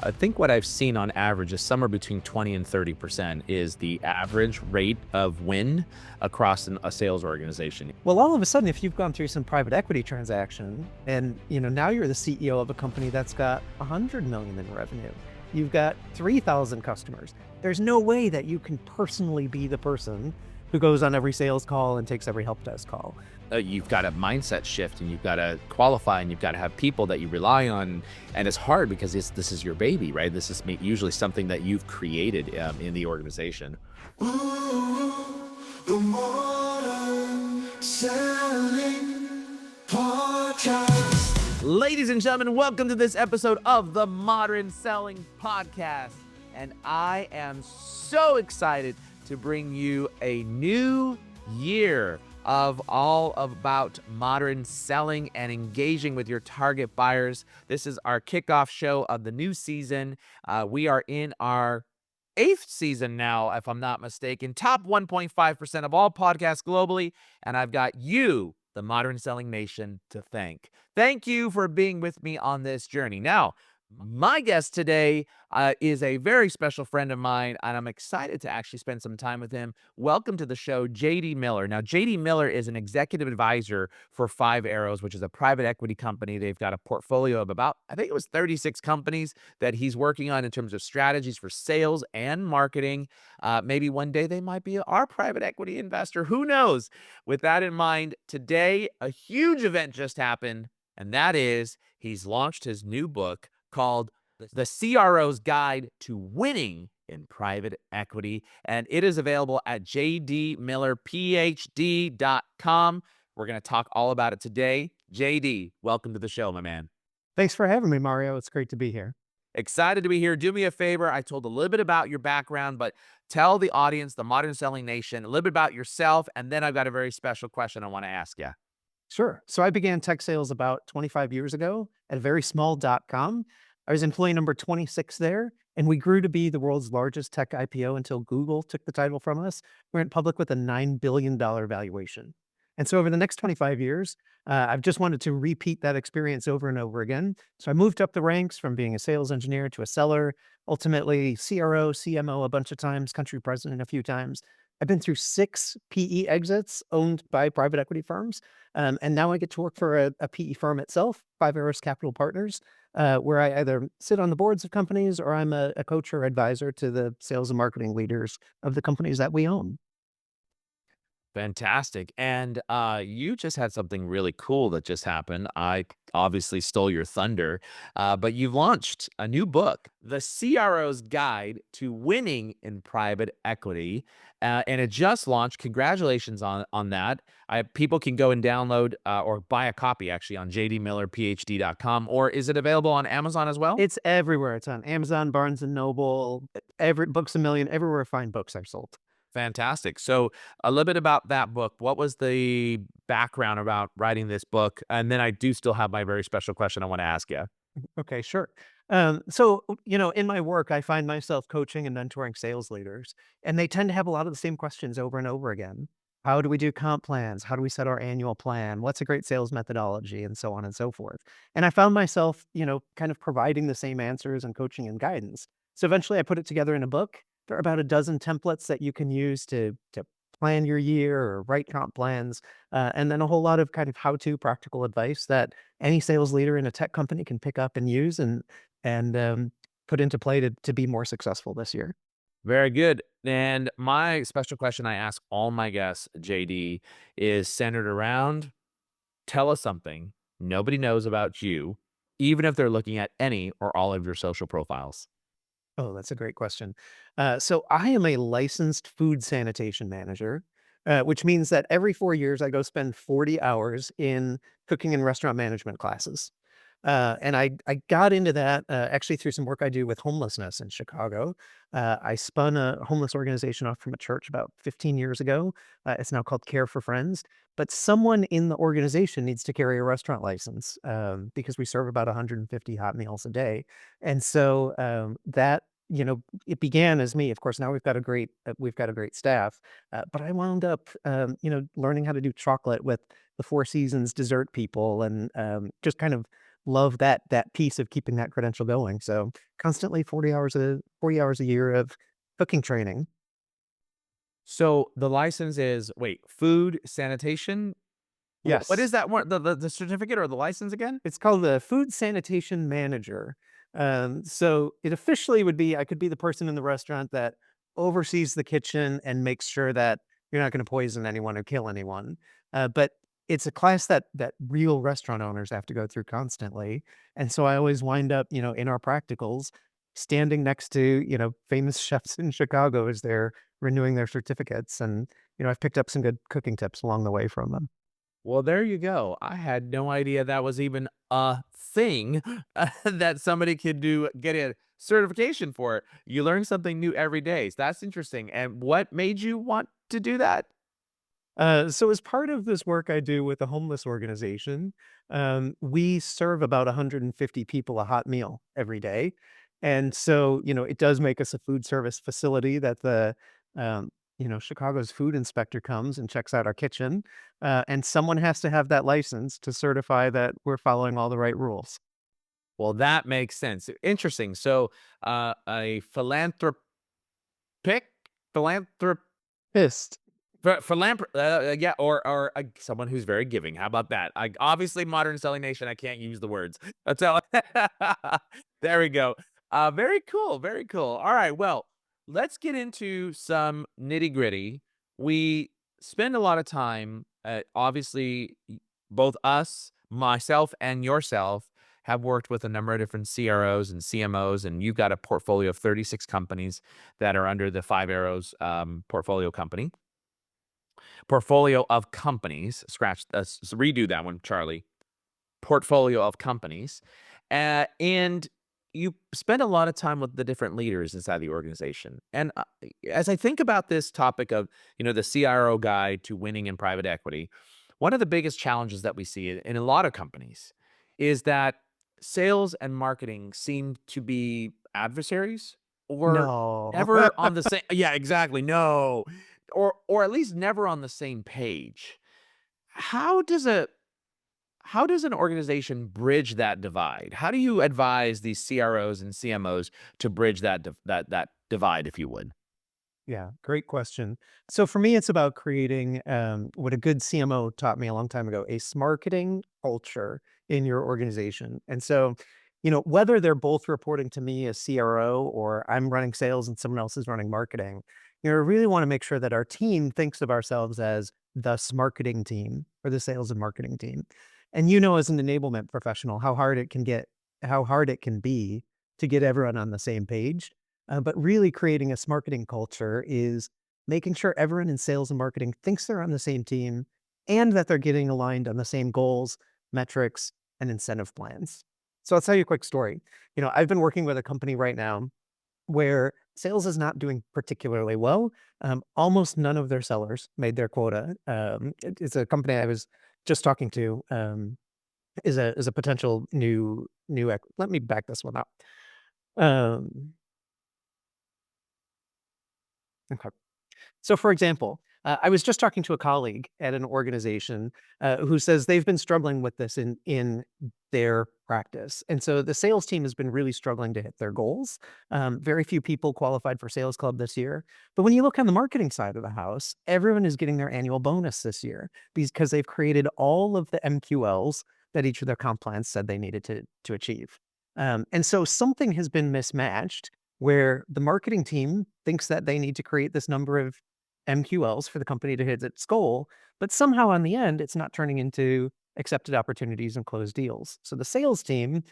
I think what I've seen on average is somewhere between 20 and 30% is the average rate of win across a sales organization. Well, all of a sudden, if you've gone through some private equity transaction and, now you're the CEO of a company that's got 100 million in revenue, you've got 3,000 customers. There's no way that you can personally be the person who goes on every sales call and takes every help desk call. You've got a mindset shift and you've got to qualify and you've got to have people that you rely on. And it's hard because this is your baby, right? This is usually something that you've created in the organization. The Modern Selling Podcast. Ladies and gentlemen, welcome to this episode of the Modern Selling Podcast. And I am so excited to bring you a new year of all about modern selling and engaging with your target buyers. This is our kickoff show of the new season. We are in our 8th season now, if I'm not mistaken, top 1.5% of all podcasts globally. And I've got you, the Modern Selling Nation, to thank. Thank you for being with me on this journey. Now, my guest today is a very special friend of mine, and I'm excited to actually spend some time with him. Welcome to the show, JD Miller. Now, JD Miller is an executive advisor for 5 Arrows, which is a private equity company. They've got a portfolio of about, I think it was 36 companies that he's working on in terms of strategies for sales and marketing. Maybe one day they might be our private equity investor. Who knows? With that in mind, today, a huge event just happened, and that is he's launched his new book called The CRO's Guide to Winning in Private Equity, and it is available at jdmillerphd.com. We're going to talk all about it today. JD, welcome to the show, my man. Thanks for having me, Mario. It's great to be here. Excited to be here. Do me a favor. I told a little bit about your background, but tell the audience, the Modern Selling Nation, a little bit about yourself, and then I've got a very special question I want to ask you. Sure. So I began tech sales about 25 years ago at a very small .com. I was employee number 26 there, and we grew to be the world's largest tech IPO until Google took the title from us. We went public with a $9 billion valuation. And so over the next 25 years, I've just wanted to repeat that experience over and over again. So I moved up the ranks from being a sales engineer to a seller, ultimately CRO, CMO a bunch of times, country president a few times. I've been through 6 PE exits owned by private equity firms. And now I get to work for a PE firm itself, 5 Arrows Capital Partners, where I either sit on the boards of companies or I'm a coach or advisor to the sales and marketing leaders of the companies that we own. Fantastic. And you just had something really cool that just happened. I obviously stole your thunder, but you've launched a new book, The CRO's Guide to Winning in Private Equity. And it just launched. Congratulations on that. People can go and download or buy a copy actually on jdmillerphd.com. Or is it available on Amazon as well? It's everywhere. It's on Amazon, Barnes and Noble, every Books a Million, everywhere fine books are sold. Fantastic. So a little bit about that book. What was the background about writing this book? And then I do still have my very special question I want to ask you. Okay, sure. So, in my work, I find myself coaching and mentoring sales leaders, and they tend to have a lot of the same questions over and over again. How do we do comp plans? How do we set our annual plan? What's a great sales methodology? And so on and so forth. And I found myself, kind of providing the same answers and coaching and guidance. So eventually I put it together in a book. There are about a dozen templates that you can use to plan your year or write comp plans, and then a whole lot of kind of how-to practical advice that any sales leader in a tech company can pick up and use and put into play to be more successful this year. Very good. And my special question I ask all my guests, JD, is centered around tell us something nobody knows about you, even if they're looking at any or all of your social profiles. Oh, that's a great question. So I am a licensed food sanitation manager, which means that every 4 years I go spend 40 hours in cooking and restaurant management classes. And I got into that actually through some work I do with homelessness in Chicago. I spun a homeless organization off from a church about 15 years ago. It's now called Care for Friends. But someone in the organization needs to carry a restaurant license because we serve about 150 hot meals a day. And so that it began as me. Of course, now we've got a great staff. But I wound up learning how to do chocolate with the Four Seasons dessert people and just kind of love that piece of keeping that credential going. So constantly 40 hours a year of cooking training. So the license is, wait, food sanitation? What Yes. is that one? The certificate or the license again? It's called the food sanitation manager. So it officially would be I could be the person in the restaurant that oversees the kitchen and makes sure that you're not going to poison anyone or kill anyone. But it's a class that real restaurant owners have to go through constantly. And so I always wind up, in our practicals, standing next to, famous chefs in Chicago as they're renewing their certificates. And, I've picked up some good cooking tips along the way from them. Well, there you go. I had no idea that was even a thing that somebody could do, get a certification for it. You learn something new every day. So that's interesting. And what made you want to do that? So as part of this work I do with a homeless organization, we serve about 150 people a hot meal every day. And so, it does make us a food service facility that um, Chicago's food inspector comes and checks out our kitchen. And someone has to have that license to certify that we're following all the right rules. Well, that makes sense. Interesting. So, a philanthrop Pissed. yeah, or someone who's very giving. How about that? Obviously, modern selling nation. I can't use the words. That's how. There we go. Very cool. Very cool. All right. Well, let's get into some nitty gritty. We spend a lot of time. Obviously, both us, myself, and yourself have worked with a number of different CROs and CMOs, and you've got a portfolio of 36 companies that are under the Five Arrows portfolio of companies. Redo that one, Charlie. Portfolio of companies. And you spend a lot of time with the different leaders inside the organization. And as I think about this topic of, the CRO guide to winning in private equity, one of the biggest challenges that we see in a lot of companies is that sales and marketing seem to be adversaries or No. never on the same. Yeah, exactly. No. Or at least never on the same page. How does a how does an organization bridge that divide? How do you advise these CROs and CMOs to bridge that divide, if you would? Yeah, great question. So for me, it's about creating what a good CMO taught me a long time ago, a smarketing culture in your organization. And so, whether they're both reporting to me as CRO or I'm running sales and someone else is running marketing, I really want to make sure that our team thinks of ourselves as the smarketing team or the sales and marketing team. And as an enablement professional, how hard it can be to get everyone on the same page, but really creating a marketing culture is making sure everyone in sales and marketing thinks they're on the same team and that they're getting aligned on the same goals, metrics, and incentive plans. So I'll tell you a quick story. I've been working with a company right now where sales is not doing particularly well. Almost none of their sellers made their quota. It's a company I was just talking to. Is a potential let me back this one up. Um, okay. So, for example, I was just talking to a colleague at an organization who says they've been struggling with this in their practice, and so the sales team has been really struggling to hit their goals. Very few people qualified for Sales Club this year, but when you look on the marketing side of the house, everyone is getting their annual bonus this year because they've created all of the MQLs that each of their comp plans said they needed to achieve. And so something has been mismatched where the marketing team thinks that they need to create this number of MQLs for the company to hit its goal, but somehow on the end, it's not turning into accepted opportunities and closed deals. So the sales team,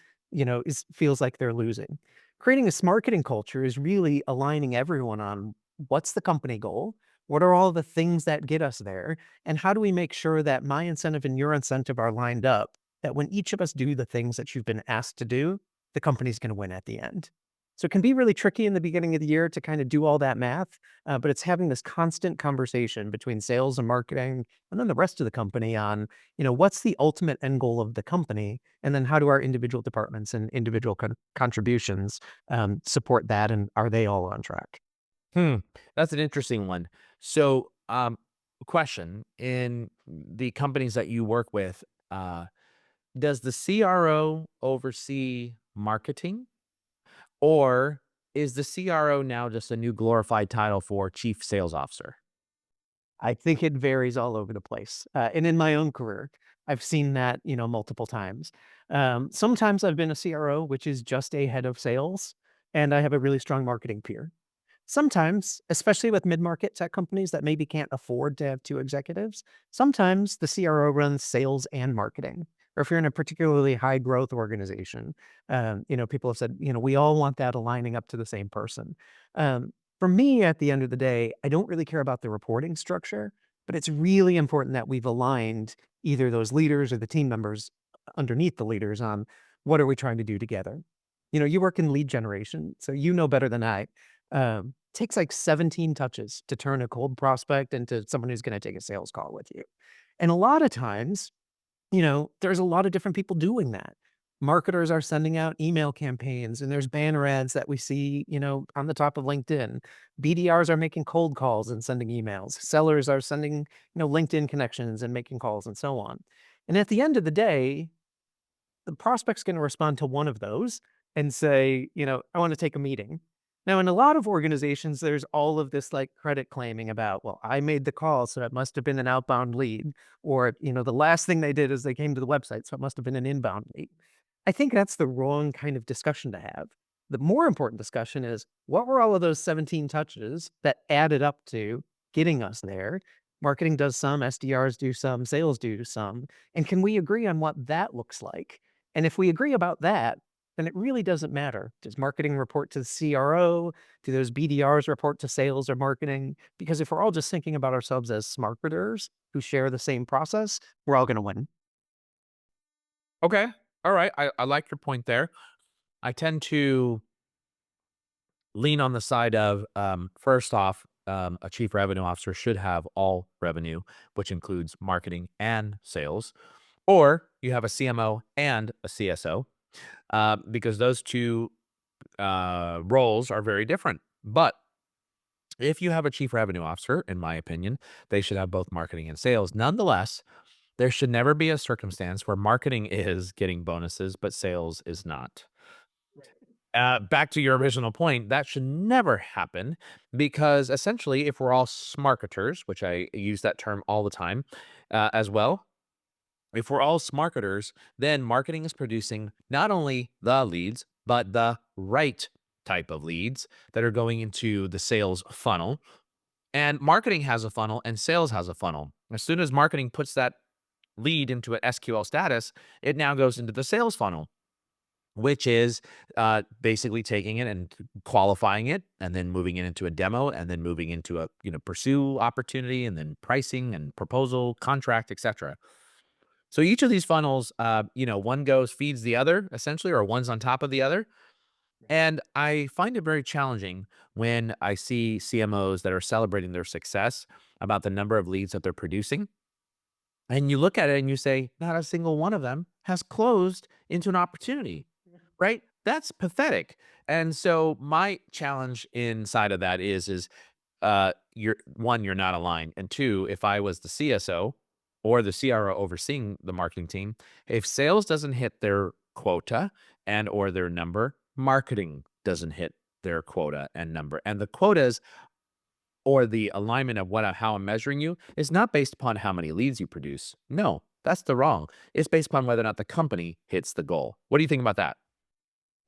feels like they're losing. Creating this marketing culture is really aligning everyone on what's the company goal, what are all the things that get us there, and how do we make sure that my incentive and your incentive are lined up, that when each of us do the things that you've been asked to do, the company's going to win at the end. So it can be really tricky in the beginning of the year to kind of do all that math, but it's having this constant conversation between sales and marketing and then the rest of the company on, what's the ultimate end goal of the company? And then how do our individual departments and individual contributions support that? And are they all on track? Hmm, that's an interesting one. So, question, in the companies that you work with, Does the CRO oversee marketing, or is the CRO now just a new glorified title for chief sales officer? I think it varies all over the place. And in my own career, I've seen that, multiple times. Sometimes I've been a CRO, which is just a head of sales, and I have a really strong marketing peer. Sometimes, especially with mid-market tech companies that maybe can't afford to have two executives, sometimes the CRO runs sales and marketing. Or if you're in a particularly high growth organization, people have said, we all want that aligning up to the same person. For me, at the end of the day, I don't really care about the reporting structure, but it's really important that we've aligned either those leaders or the team members underneath the leaders on what are we trying to do together. You work in lead generation, so you know better than I. Takes like 17 touches to turn a cold prospect into someone who's going to take a sales call with you. And a lot of times, there's a lot of different people doing that. Marketers are sending out email campaigns and there's banner ads that we see, on the top of LinkedIn. BDRs are making cold calls and sending emails. Sellers are sending, LinkedIn connections and making calls and so on. And at the end of the day, the prospect's going to respond to one of those and say, I want to take a meeting. Now, in a lot of organizations, there's all of this like credit claiming about, well, I made the call, so it must have been an outbound lead. Or, the last thing they did is they came to the website, so it must have been an inbound lead. I think that's the wrong kind of discussion to have. The more important discussion is what were all of those 17 touches that added up to getting us there? Marketing does some, SDRs do some, sales do some. And can we agree on what that looks like? And if we agree about that, then it really doesn't matter. Does marketing report to the CRO? Do those BDRs report to sales or marketing? Because if we're all just thinking about ourselves as marketers who share the same process, we're all going to win. Okay. All right. I like your point there. I tend to lean on the side of, first off, a chief revenue officer should have all revenue, which includes marketing and sales, or you have a CMO and a CSO, because those two roles are very different. But if you have a chief revenue officer, in my opinion, they should have both marketing and sales. Nonetheless, there should never be a circumstance where marketing is getting bonuses, but sales is not. Back to your original point, that should never happen because essentially, if we're all smarketers, which I use that term all the time as well, if we're all smarketers, then marketing is producing not only the leads, but the right type of leads that are going into the sales funnel. And marketing has a funnel and sales has a funnel. As soon as marketing puts that lead into an SQL status, it now goes into the sales funnel, which is basically taking it and qualifying it and then moving it into a demo and then moving into a pursue opportunity and then pricing and proposal, contract, etc. So each of these funnels, one goes feeds the other essentially, or one's on top of the other. And I find it very challenging when I see CMOs that are celebrating their success about the number of leads that they're producing. And you look at it and you say, not a single one of them has closed into an opportunity, right? That's pathetic. And so my challenge inside of that is you're not aligned. And two, if I was the CSO or the CRO overseeing the marketing team, if sales doesn't hit their quota and or their number, marketing doesn't hit their quota and number. And the quotas or the alignment of how I'm measuring you is not based upon how many leads you produce. No, that's the wrong. It's based upon whether or not the company hits the goal. What do you think about that?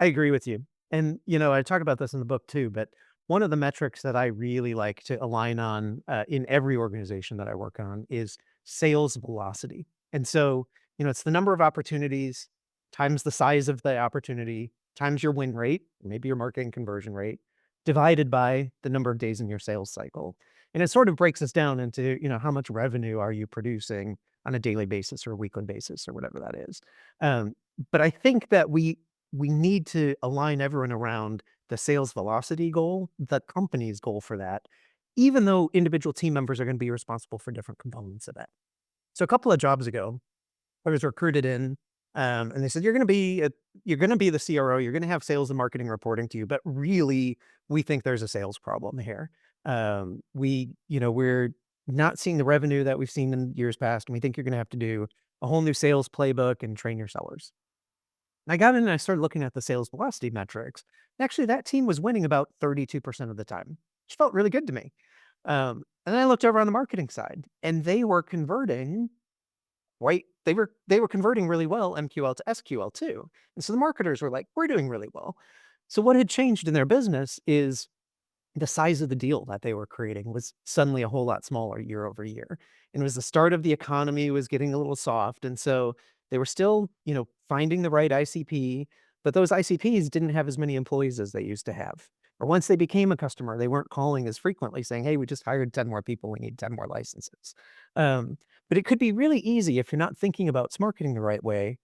I agree with you. And, I talk about this in the book too, but one of the metrics that I really like to align on in every organization that I work on is sales velocity. And so, it's the number of opportunities times the size of the opportunity times your win rate, maybe your marketing conversion rate, divided by the number of days in your sales cycle. And it sort of breaks us down into, how much revenue are you producing on a daily basis or a weekly basis or whatever that is. But I think that we need to align everyone around the sales velocity goal, the company's goal for that, even though individual team members are going to be responsible for different components of that. So a couple of jobs ago, I was recruited in, and they said, you're going to be the CRO, you're going to have sales and marketing reporting to you, but really we think there's a sales problem here. We're not seeing the revenue that we've seen in years past, and we think you're going to have to do a whole new sales playbook and train your sellers. And I got in and I started looking at the sales velocity metrics. Actually, that team was winning about 32% of the time, which felt really good to me. And then I looked over on the marketing side, and they were converting. Right, they were converting really well MQL to SQL too, and so the marketers were like, "We're doing really well." So what had changed in their business is the size of the deal that they were creating was suddenly a whole lot smaller year over year. And it was the start of the economy was getting a little soft. And so they were still, finding the right ICP, but those ICPs didn't have as many employees as they used to have. Or once they became a customer, they weren't calling as frequently saying, "Hey, we just hired 10 more people. We need 10 more licenses." Um, but it could be really easy if you're not thinking about marketing the right way,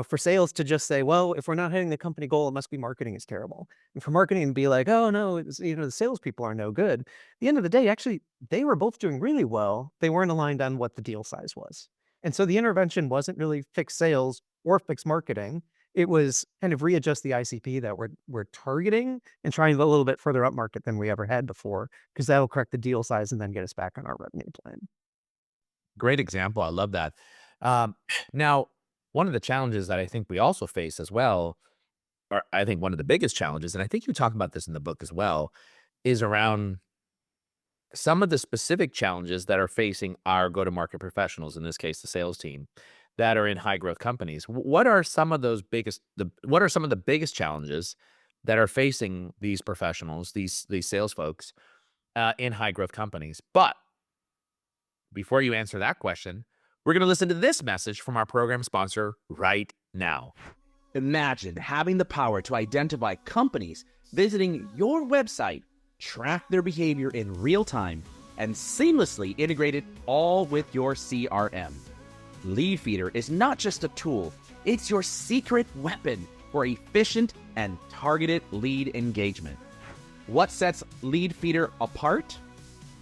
for sales to just say, "Well, if we're not hitting the company goal, it must be marketing is terrible." And for marketing to be like, "Oh no, the salespeople are no good." At the end of the day, actually, they were both doing really well. They weren't aligned on what the deal size was. And so the intervention wasn't really fix sales or fix marketing. It was kind of readjust the ICP that we're targeting and trying a little bit further up market than we ever had before, because that'll correct the deal size and then get us back on our revenue plan. Great example. I love that. Um, now, one of the challenges that I think we also face as well, or I think one of the biggest challenges, and I think you talk about this in the book as well, is around some of the specific challenges that are facing our go-to-market professionals, in this case, the sales team, that are in high growth companies. What are some of those what are some of the biggest challenges that are facing these professionals, these sales folks, in high growth companies? But before you answer that question, we're going to listen to this message from our program sponsor right now. Imagine having the power to identify companies visiting your website, track their behavior in real time, and seamlessly integrate it all with your CRM. Leadfeeder is not just a tool, it's your secret weapon for efficient and targeted lead engagement. What sets Leadfeeder apart?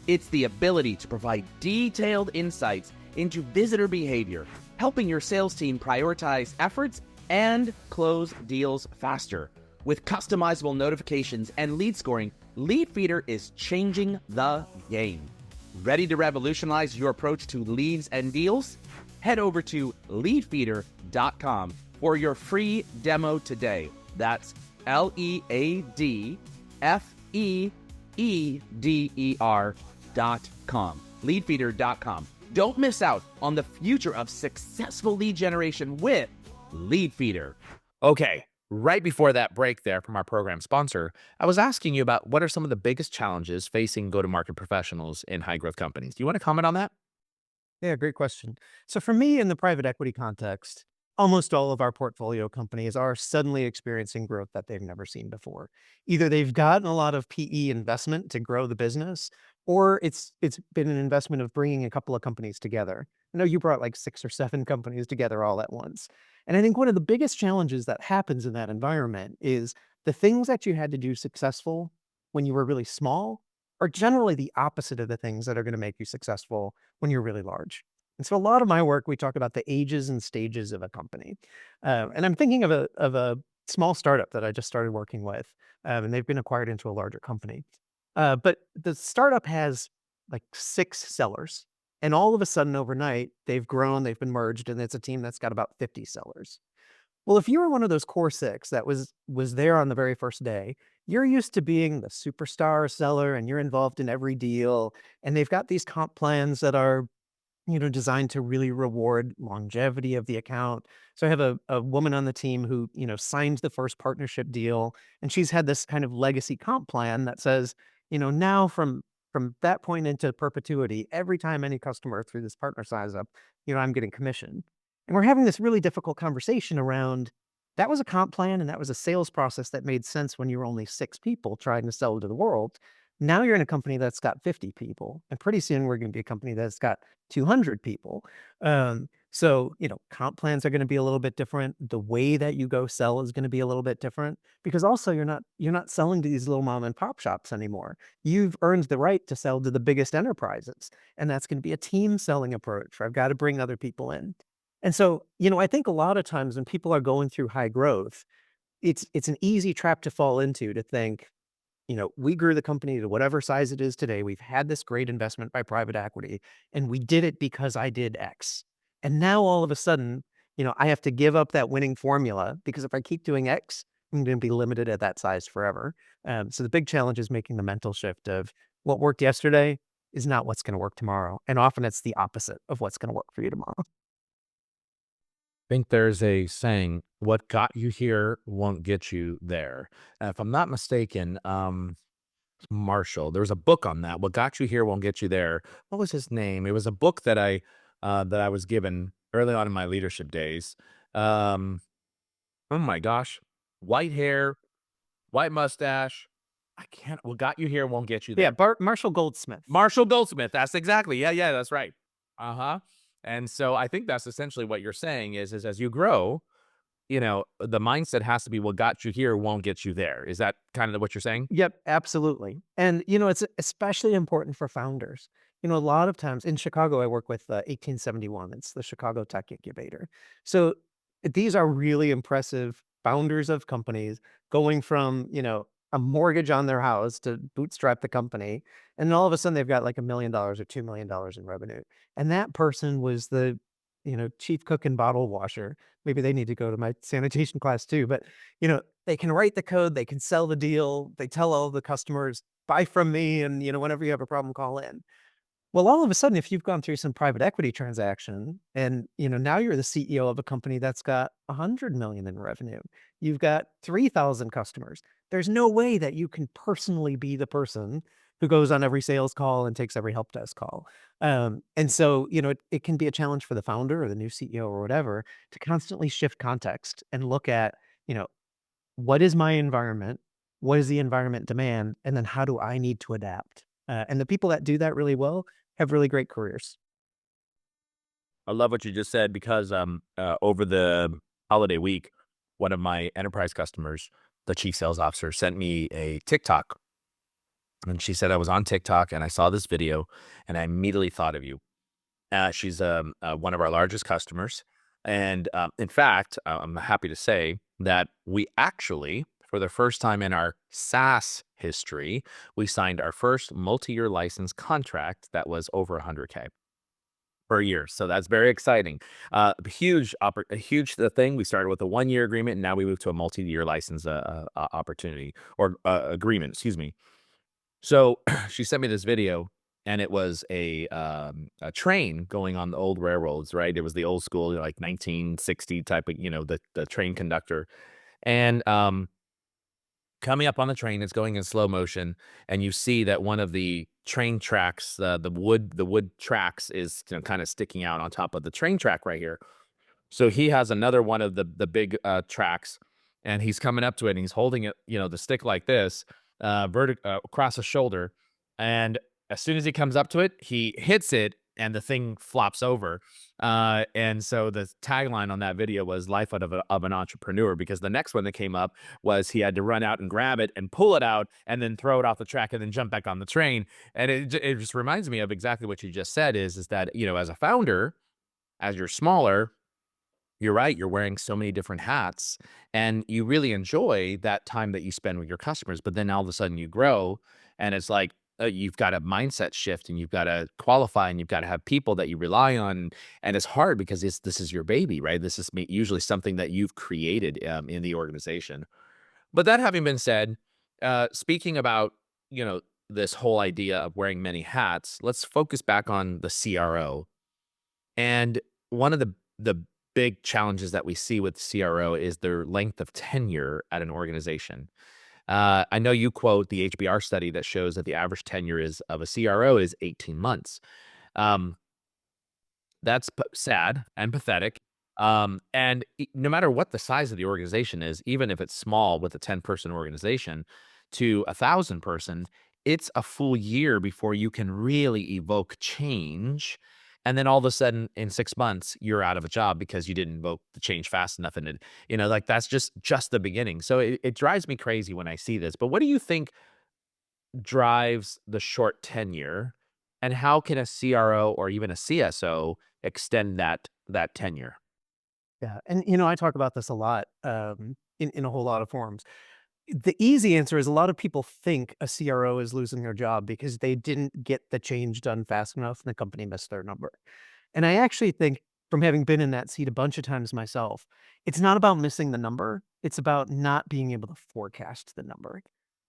It's the ability to provide detailed insights into visitor behavior, helping your sales team prioritize efforts and close deals faster. With customizable notifications and lead scoring, Leadfeeder is changing the game. Ready to revolutionize your approach to leads and deals? Head over to leadfeeder.com for your free demo today. That's LeadFeeder.com. Leadfeeder.com. Don't miss out on the future of successful lead generation with Leadfeeder. Okay, right before that break there from our program sponsor, I was asking you about what are some of the biggest challenges facing go-to-market professionals in high-growth companies. Do you want to comment on that? Yeah, great question. So for me, in the private equity context, almost all of our portfolio companies are suddenly experiencing growth that they've never seen before. Either they've gotten a lot of PE investment to grow the business, or it's been an investment of bringing a couple of companies together. I know you brought like 6 or 7 companies together all at once. And I think one of the biggest challenges that happens in that environment is the things that you had to do successful when you were really small are generally the opposite of the things that are going to make you successful when you're really large. And so a lot of my work, we talk about the ages and stages of a company. And I'm thinking of a small startup that I just started working with, and they've been acquired into a larger company. But the startup has like 6 sellers. And all of a sudden overnight, they've grown, they've been merged, and it's a team that's got about 50 sellers. Well, if you were one of those core 6 that was there on the very first day, you're used to being the superstar seller and you're involved in every deal. And they've got these comp plans that are, designed to really reward longevity of the account. So I have a woman on the team who, signed the first partnership deal, and she's had this kind of legacy comp plan that says, now from that point into perpetuity, every time any customer through this partner signs up, I'm getting commission. And we're having this really difficult conversation around that was a comp plan and that was a sales process that made sense when you were only 6 people trying to sell to the world. Now you're in a company that's got 50 people, and pretty soon we're going to be a company that's got 200 people. So, comp plans are going to be a little bit different. The way that you go sell is going to be a little bit different because also you're not selling to these little mom and pop shops anymore. You've earned the right to sell to the biggest enterprises, and that's going to be a team selling approach where I've got to bring other people in. And so, I think a lot of times when people are going through high growth, it's an easy trap to fall into to think, we grew the company to whatever size it is today. We've had this great investment by private equity, and we did it because I did X. And now all of a sudden, I have to give up that winning formula because if I keep doing X, I'm going to be limited at that size forever. So the big challenge is making the mental shift of what worked yesterday is not what's going to work tomorrow. And often it's the opposite of what's going to work for you tomorrow. Think there's a saying, "What got you here won't get you there." If I'm not mistaken, Marshall, there was a book on that. "What got you here won't get you there." What was his name? It was a book that I was given early on in my leadership days. Um, oh my gosh, white hair, white mustache. I can't. "What got you here won't get you Yeah, there." Marshall Goldsmith. Marshall Goldsmith. That's exactly. Yeah, yeah, that's right. Uh huh. And so I think that's essentially what you're saying is as you grow, the mindset has to be what got you here won't get you there. Is that kind of what you're saying? Yep, absolutely. And, it's especially important for founders. A lot of times in Chicago, I work with 1871. It's the Chicago Tech Incubator. So these are really impressive founders of companies going from, a mortgage on their house to bootstrap the company. And then all of a sudden they've got like $1 million or $2 million in revenue. And that person was the, chief cook and bottle washer. Maybe they need to go to my sanitation class too. But, they can write the code, they can sell the deal, they tell all the customers, buy from me, and whenever you have a problem, call in. Well, all of a sudden, if you've gone through some private equity transaction and, now you're the CEO of a company that's got 100 million in revenue, you've got 3,000 customers. There's no way that you can personally be the person who goes on every sales call and takes every help desk call. And so, it can be a challenge for the founder or the new CEO or whatever to constantly shift context and look at, you know, what is my environment? What does the environment demand? And then how do I need to adapt? And the people that do that really well have really great careers. I love what you just said because over the holiday week, one of my enterprise customers, the chief sales officer, sent me a TikTok. And she said I was on TikTok and I saw this video and I immediately thought of you. She's one of our largest customers. And in fact, I'm happy to say that we actually, for the first time in our SaaS history, we signed our first multi-year license contract that was over 100K per year. So that's very exciting. A huge thing. We started with a 1-year agreement, and now we moved to a multi-year license opportunity or agreement. Excuse me. So she sent me this video, and it was a train going on the old railroads. Right, it was the old school, like 1960 type of, the train conductor, and coming up on the train, it's going in slow motion, and you see that one of the train tracks, the wood tracks is, kind of sticking out on top of the train track right here. So he has another one of the big tracks, and he's coming up to it, and he's holding it, the stick like this, across his shoulder, and as soon as he comes up to it, he hits it, and the thing flops over. And so the tagline on that video was "Life out of an entrepreneur," because the next one that came up was he had to run out and grab it and pull it out, and then throw it off the track, and then jump back on the train. And it just reminds me of exactly what you just said is that as a founder, as you're smaller, you're right. You're wearing so many different hats and you really enjoy that time that you spend with your customers. But then all of a sudden you grow and it's like you've got a mindset shift and you've got to qualify and you've got to have people that you rely on. And it's hard because this is your baby, right? This is usually something that you've created in the organization. But that having been said, speaking about, this whole idea of wearing many hats, let's focus back on the CRO. And one of the big challenges that we see with CRO is their length of tenure at an organization. I know you quote the HBR study that shows that the average tenure of a CRO is 18 months. Um, that's sad and pathetic. And no matter what the size of the organization is, even if it's small with a 10-person organization to 1,000-person, it's a full year before you can really evoke change. And then all of a sudden in 6 months, you're out of a job because you didn't evoke the change fast enough. And like that's just the beginning. So it drives me crazy when I see this. But what do you think drives the short tenure, and how can a CRO or even a CSO extend that tenure? Yeah. And, I talk about this a lot in a whole lot of forums. The easy answer is a lot of people think a CRO is losing their job because they didn't get the change done fast enough and the company missed their number. And I actually think from having been in that seat a bunch of times myself, it's not about missing the number. It's about not being able to forecast the number.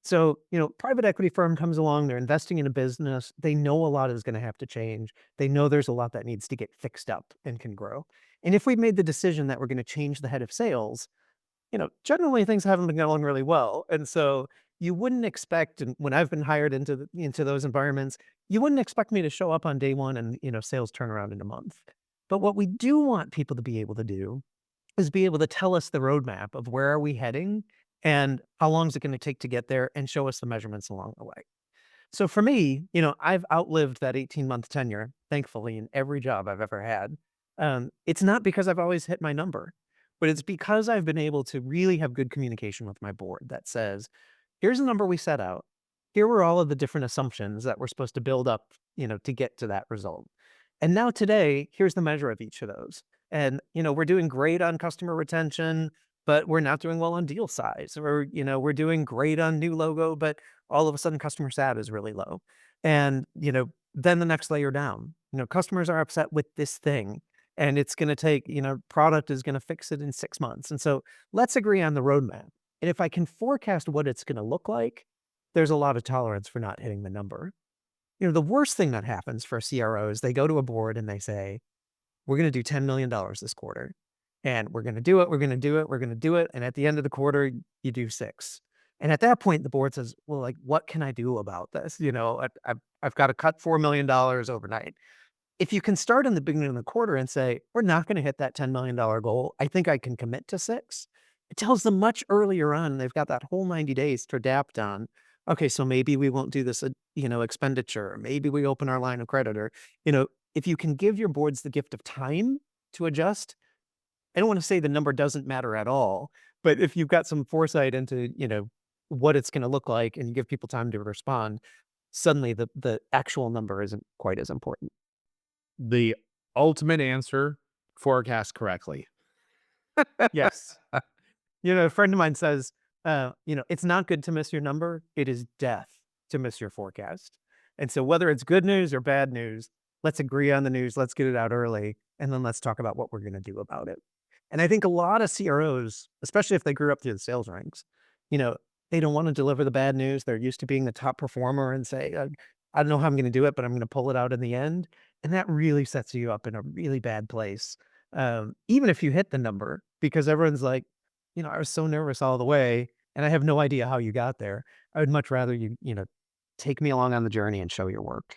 So, private equity firm comes along, they're investing in a business. They know a lot is going to have to change. They know there's a lot that needs to get fixed up and can grow. And if we've made the decision that we're going to change the head of sales, generally things haven't been going really well. And so you wouldn't expect, and when I've been hired into those environments, you wouldn't expect me to show up on day one and, sales turn around in a month. But what we do want people to be able to do is be able to tell us the roadmap of where are we heading and how long is it going to take to get there and show us the measurements along the way. So for me, I've outlived that 18-month tenure, thankfully, in every job I've ever had. It's not because I've always hit my number, but it's because I've been able to really have good communication with my board that says, here's the number we set out. Here were all of the different assumptions that we're supposed to build up, to get to that result. And now today, here's the measure of each of those. And, we're doing great on customer retention, but we're not doing well on deal size. Or, we're doing great on new logo, but all of a sudden customer sat is really low. And, then the next layer down, customers are upset with this thing and it's going to take, product is going to fix it in 6 months. And so let's agree on the roadmap. And if I can forecast what it's going to look like, there's a lot of tolerance for not hitting the number. The worst thing that happens for a CRO is they go to a board and they say, we're going to do $10 million this quarter and we're going to do it. We're going to do it. We're going to do it. And at the end of the quarter, you do 6. And at that point, the board says, well, like, what can I do about this? I've got to cut $4 million overnight. If you can start in the beginning of the quarter and say, we're not going to hit that $10 million goal. I think I can commit to 6. It tells them much earlier on, they've got that whole 90 days to adapt on. Okay, so maybe we won't do this, expenditure. Maybe we open our line of credit, or, if you can give your boards the gift of time to adjust, I don't want to say the number doesn't matter at all, but if you've got some foresight into, what it's going to look like and you give people time to respond, suddenly the actual number isn't quite as important. The ultimate answer, forecast correctly. Yes. A friend of mine says, it's not good to miss your number. It is death to miss your forecast. And so whether it's good news or bad news, let's agree on the news. Let's get it out early. And then let's talk about what we're going to do about it. And I think a lot of CROs, especially if they grew up through the sales ranks, they don't want to deliver the bad news. They're used to being the top performer and say, I don't know how I'm going to do it, but I'm going to pull it out in the end. And that really sets you up in a really bad place. Even if you hit the number, because everyone's like, I was so nervous all the way and I have no idea how you got there. I would much rather you, take me along on the journey and show your work.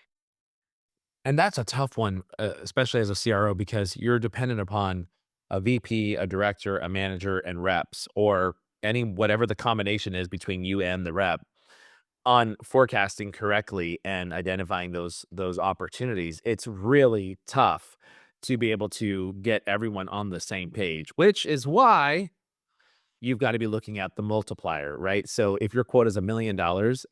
And that's a tough one, especially as a CRO, because you're dependent upon a VP, a director, a manager, and reps, or whatever the combination is between you and the rep, on forecasting correctly and identifying those opportunities. It's really tough to be able to get everyone on the same page, which is why you've got to be looking at the multiplier, right? So if your quota is $1 million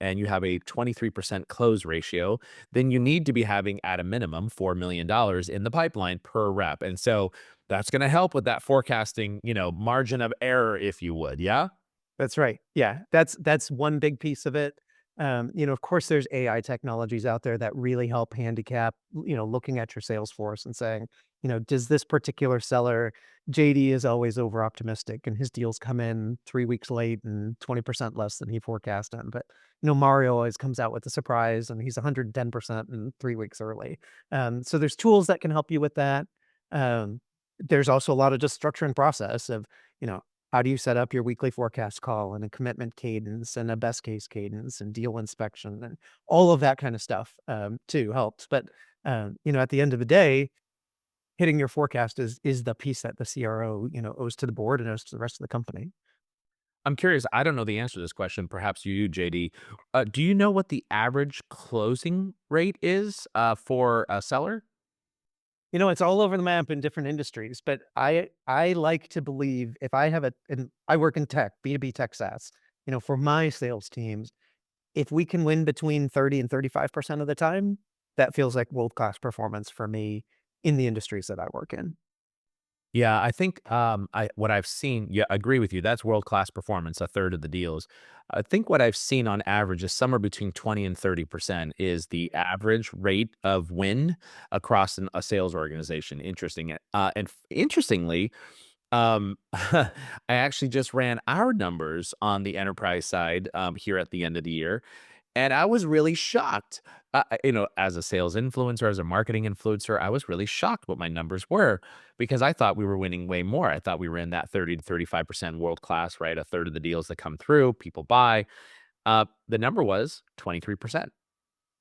and you have a 23% close ratio, then you need to be having at a minimum $4 million in the pipeline per rep. And so that's going to help with that forecasting, margin of error, if you would. Yeah. That's right. Yeah. That's one big piece of it. Of course, there's AI technologies out there that really help handicap, looking at your sales force and saying, does this particular seller, JD is always over optimistic and his deals come in 3 weeks late and 20% less than he forecast them. But, Mario always comes out with a surprise and he's 110% in 3 weeks early. So there's tools that can help you with that. There's also a lot of just structure and process of, how do you set up your weekly forecast call and a commitment cadence and a best case cadence and deal inspection and all of that kind of stuff, too helps. But, at the end of the day, hitting your forecast is the piece that the CRO, owes to the board and owes to the rest of the company. I'm curious. I don't know the answer to this question. Perhaps you, JD. Do you know what the average closing rate is for a seller? It's all over the map in different industries, but I like to believe if I have and I work in tech, B2B tech SaaS, for my sales teams, if we can win between 30 and 35% of the time, that feels like world-class performance for me in the industries that I work in. Yeah, I think what I've seen, yeah, I agree with you. That's world-class performance, a third of the deals. I think what I've seen on average is somewhere between 20 and 30% is the average rate of win across a sales organization. Interesting. Interestingly, I actually just ran our numbers on the enterprise side here at the end of the year, and I was really shocked. As a sales influencer, as a marketing influencer, I was really shocked what my numbers were because I thought we were winning way more. I thought we were in that 30 to 35% world class, right? A third of the deals that come through, people buy. The number was 23%.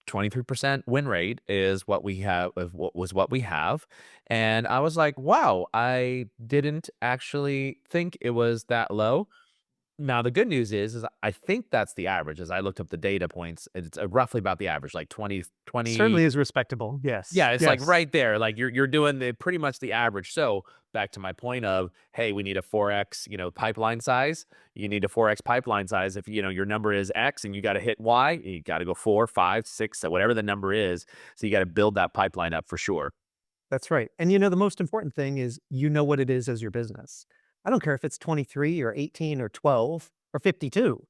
23% win rate is what we have, what we have. And I was like, wow, I didn't actually think it was that low. Now, the good news is I think that's the average. As I looked up the data points, it's roughly about the average, like 20. Certainly is respectable. Yes. Yeah, it's like Yes. right there. Like you're doing the pretty much the average. So back to my point of, hey, we need a 4x, pipeline size. You need a 4x pipeline size. If your number is X and you got to hit Y, you got to go 4, 5, 6, so whatever the number is. So you got to build that pipeline up for sure. That's right. And the most important thing is what it is as your business. I don't care if it's 23 or 18 or 12 or 52.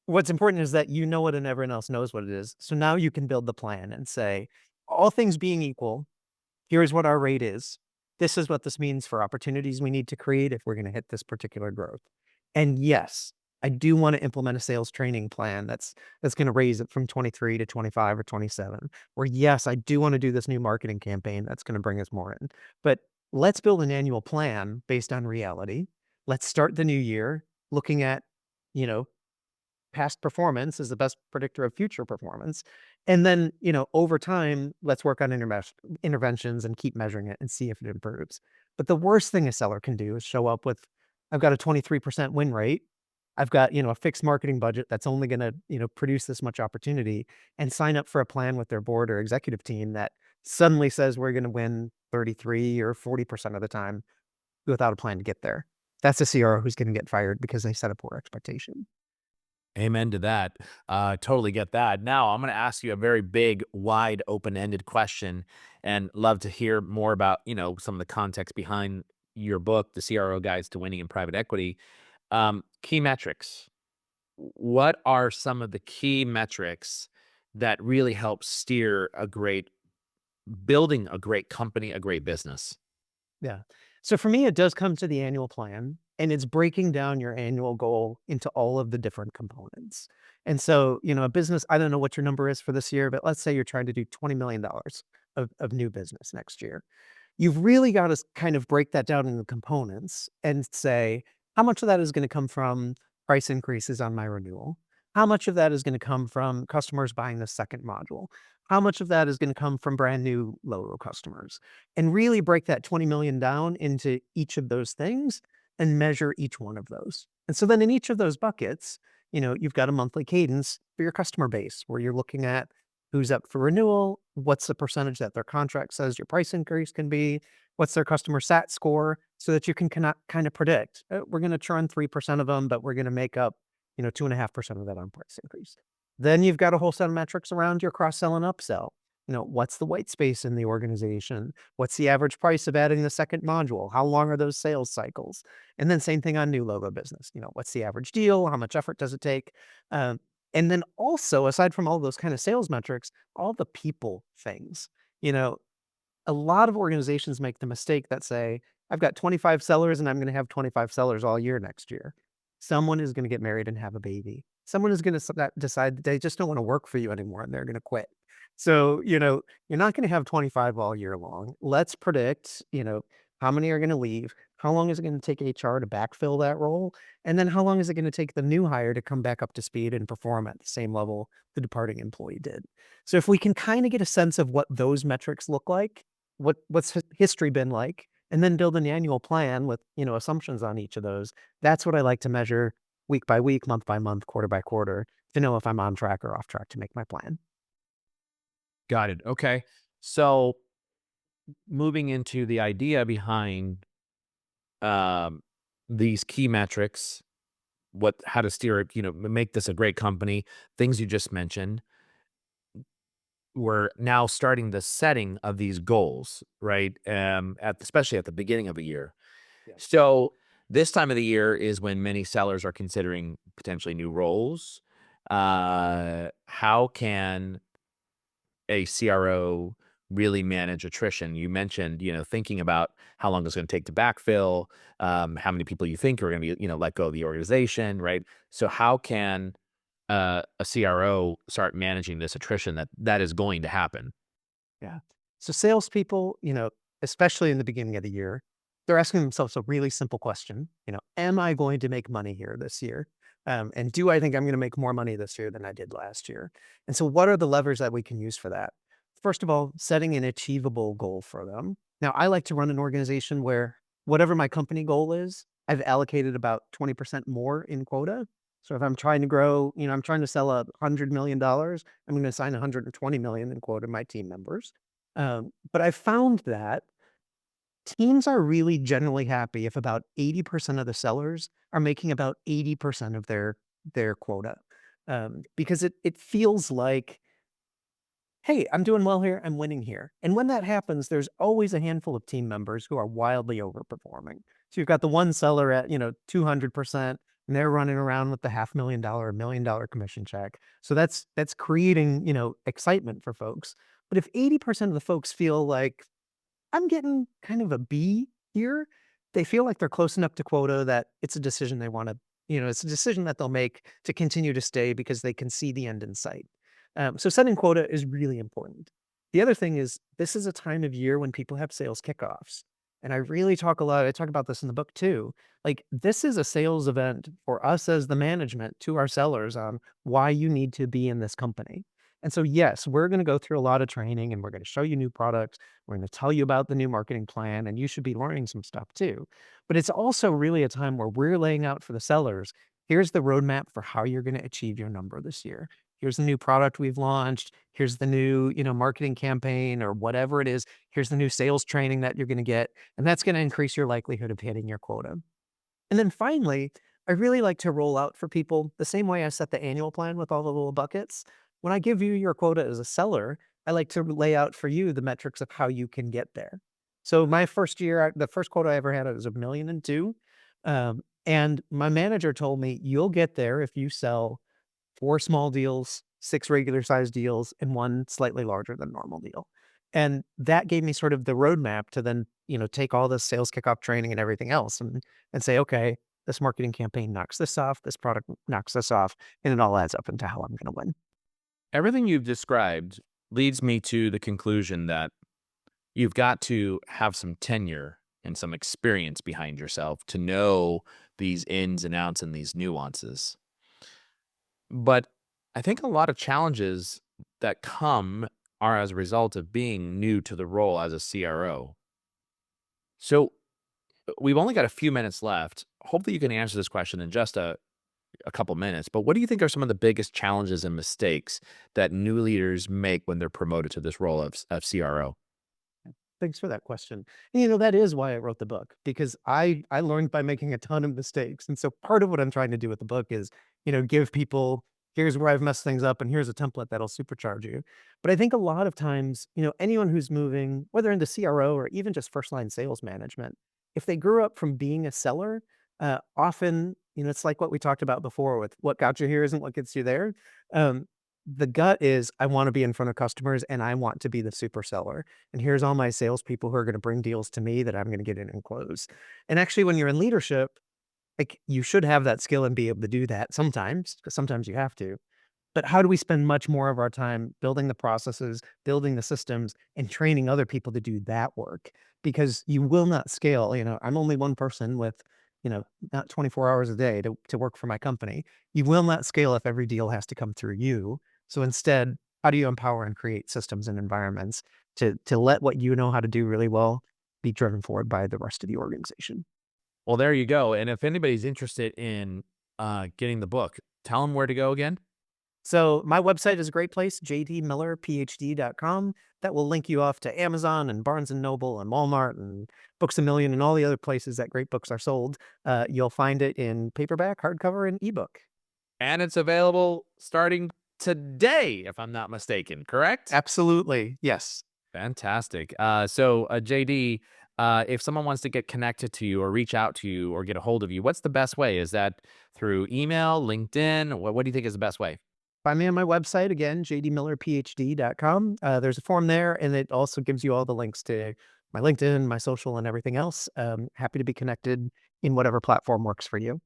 What's important is that you know it and everyone else knows what it is. So now you can build the plan and say, all things being equal, here's what our rate is. This is what this means for opportunities we need to create if we're going to hit this particular growth. And yes, I do want to implement a sales training plan that's going to raise it from 23 to 25 or 27. Or yes, I do want to do this new marketing campaign that's going to bring us more in. But let's build an annual plan based on reality. Let's start the new year looking at, you know, past performance is the best predictor of future performance. And then, over time, let's work on interventions and keep measuring it and see if it improves. But the worst thing a seller can do is show up with, I've got a 23% win rate. I've got, a fixed marketing budget that's only going to, produce this much opportunity and sign up for a plan with their board or executive team that suddenly says we're going to win 33 or 40% of the time without a plan to get there. That's a CRO who's going to get fired because they set a poor expectation. Amen to that. Totally get that. Now, I'm going to ask you a very big, wide, open-ended question, and love to hear more about, some of the context behind your book, The CRO Guides to Winning in Private Equity. Key metrics. What are some of the key metrics that really help steer building a great company, a great business? Yeah. So for me, it does come to the annual plan, and it's breaking down your annual goal into all of the different components. And so, a business, I don't know what your number is for this year, but let's say you're trying to do $20 million of new business next year. You've really got to kind of break that down into components and say, how much of that is going to come from price increases on my renewal? How much of that is going to come from customers buying the second module? How much of that is going to come from brand new logo customers? And really break that 20 million down into each of those things and measure each one of those. And so then in each of those buckets, you've got a monthly cadence for your customer base where you're looking at who's up for renewal, what's the percentage that their contract says your price increase can be, what's their customer sat score, so that you can kind of predict, we're going to churn 3% of them, but we're going to make up, 2.5% of that on price increase. Then you've got a whole set of metrics around your cross-sell and upsell. What's the white space in the organization? What's the average price of adding the second module? How long are those sales cycles? And then same thing on new logo business. What's the average deal? How much effort does it take? Um, and then also, aside from all those kind of sales metrics, all the people things. You know, a lot of organizations make the mistake that say, I've got 25 sellers and I'm going to have 25 sellers all year next year. Someone is going to get married and have a baby. Someone is going to decide that they just don't want to work for you anymore and they're going to quit. So, you're not going to have 25 all year long. Let's predict, how many are going to leave? How long is it going to take HR to backfill that role? And then how long is it going to take the new hire to come back up to speed and perform at the same level the departing employee did? So if we can kind of get a sense of what those metrics look like, what's history been like, and then build an annual plan with, assumptions on each of those, that's what I like to measure week by week, month by month, quarter by quarter to know if I'm on track or off track to make my plan. Got it. Okay. So moving into the idea behind um, these key metrics, how to steer it, make this a great company, things you just mentioned. We're now starting the setting of these goals, right? Especially at the beginning of a year. So this time of the year is when many sellers are considering potentially new roles. How can a CRO really manage attrition? You mentioned, thinking about how long it's going to take to backfill, how many people you think are going to be, let go of the organization, right? So how can a CRO start managing this attrition that is going to happen? Yeah. So salespeople, especially in the beginning of the year, they're asking themselves a really simple question. Am I going to make money here this year? And do I think I'm going to make more money this year than I did last year? And so what are the levers that we can use for that? First of all, setting an achievable goal for them. Now, I like to run an organization where whatever my company goal is, I've allocated about 20% more in quota. So if I'm trying to grow, I'm trying to sell $100 million, I'm going to assign 120 million in quota to my team members. But I found that teams are really generally happy if about 80% of the sellers are making about 80% of their quota. Because it feels like, hey, I'm doing well here, I'm winning here. And when that happens, there's always a handful of team members who are wildly overperforming. So you've got the one seller at, 200%, and they're running around with the $500,000, $1 million commission check. So that's creating, excitement for folks. But if 80% of the folks feel like I'm getting kind of a B here, they feel like they're close enough to quota that it's a decision they want to, it's a decision that they'll make to continue to stay because they can see the end in sight. So setting quota is really important. The other thing is this is a time of year when people have sales kickoffs. And I talk about this in the book too. Like this is a sales event for us as the management to our sellers on why you need to be in this company. And so, yes, we're going to go through a lot of training and we're going to show you new products. We're going to tell you about the new marketing plan and you should be learning some stuff too. But it's also really a time where we're laying out for the sellers, here's the roadmap for how you're going to achieve your number this year. Here's the new product we've launched. Here's the new, marketing campaign or whatever it is. Here's the new sales training that you're going to get. And that's going to increase your likelihood of hitting your quota. And then finally, I really like to roll out for people the same way I set the annual plan with all the little buckets. When I give you your quota as a seller, I like to lay out for you the metrics of how you can get there. So my first year, the first quota I ever had, it was 1,000,002. And my manager told me, you'll get there if you sell 4 small deals, 6 regular sized deals, and 1 slightly larger than normal deal. And that gave me sort of the roadmap to then, take all this sales kickoff training and everything else and say, okay, this marketing campaign knocks this off, this product knocks this off, and it all adds up into how I'm going to win. Everything you've described leads me to the conclusion that you've got to have some tenure and some experience behind yourself to know these ins and outs and these nuances. But I think a lot of challenges that come are as a result of being new to the role as a CRO. So we've only got a few minutes left. Hopefully you can answer this question in just a couple minutes. But what do you think are some of the biggest challenges and mistakes that new leaders make when they're promoted to this role of CRO? Thanks for that question. And, that is why I wrote the book, because I learned by making a ton of mistakes. And so part of what I'm trying to do with the book is, give people, here's where I've messed things up and here's a template that'll supercharge you. But I think a lot of times, anyone who's moving, whether into CRO or even just first line sales management, if they grew up from being a seller, often, it's like what we talked about before with what got you here isn't what gets you there. The gut is I want to be in front of customers and I want to be the super seller. And here's all my salespeople who are going to bring deals to me that I'm going to get in and close. And actually, when you're in leadership, like you should have that skill and be able to do that sometimes, because sometimes you have to. But how do we spend much more of our time building the processes, building the systems, and training other people to do that work? Because you will not scale. I'm only one person with, not 24 hours a day to work for my company. You will not scale if every deal has to come through you. So instead, how do you empower and create systems and environments to let what you know how to do really well be driven forward by the rest of the organization? Well, there you go. And if anybody's interested in getting the book, tell them where to go again. So my website is a great place, jdmillerphd.com. That will link you off to Amazon and Barnes & Noble and Walmart and Books A Million and all the other places that great books are sold. You'll find it in paperback, hardcover, and ebook. And it's available starting today, if I'm not mistaken, correct? Absolutely. Yes. Fantastic. So JD, If someone wants to get connected to you or reach out to you or get a hold of you, what's the best way? Is that through email, LinkedIn? What do you think is the best way? Find me on my website again, jdmillerphd.com. There's a form there, and it also gives you all the links to my LinkedIn, my social, and everything else. Happy to be connected in whatever platform works for you.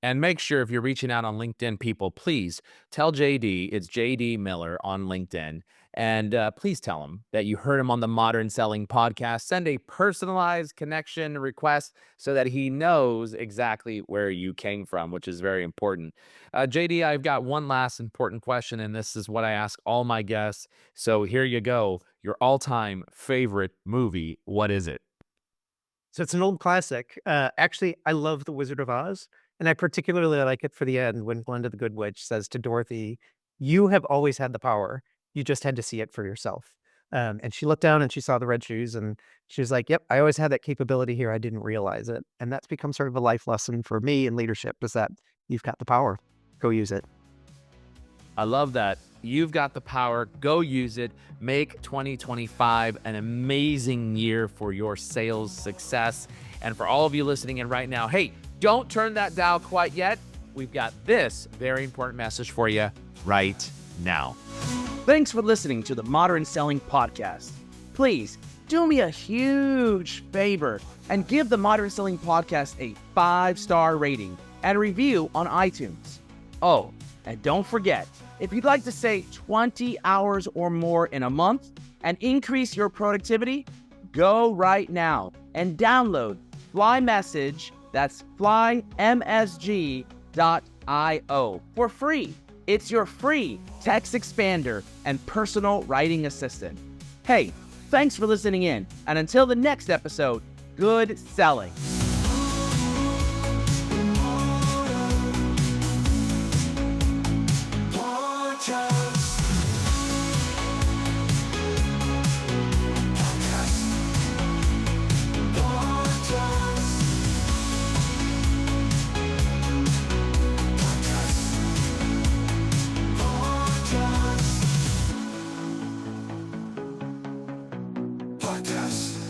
And make sure if you're reaching out on LinkedIn, people, please tell JD it's JD Miller on LinkedIn. And please tell him that you heard him on the Modern Selling podcast. Send a personalized connection request so that he knows exactly where you came from, which is very important. JD, I've got one last important question, and this is what I ask all my guests. So here you go. Your all-time favorite movie, what is it? So it's an old classic. Actually, I love The Wizard of Oz, and I particularly like it for the end when Glinda the Good Witch says to Dorothy, "You have always had the power. You just had to see it for yourself." And she looked down and she saw the red shoes, and she was like, "Yep, I always had that capability here. I didn't realize it." And that's become sort of a life lesson for me in leadership: is that you've got the power, go use it. I love that. You've got the power. Go use it. Make 2025 an amazing year for your sales success. And for all of you listening in right now, hey, don't turn that dial quite yet. We've got this very important message for you right now. Thanks for listening to the Modern Selling Podcast. Please do me a huge favor and give the Modern Selling Podcast a 5-star rating and review on iTunes. Oh, and don't forget, if you'd like to save 20 hours or more in a month and increase your productivity, go right now and download Fly Message, that's flymsg.io, for free. It's your free text expander and personal writing assistant. Hey, thanks for listening in, and until the next episode, good selling. Podcast.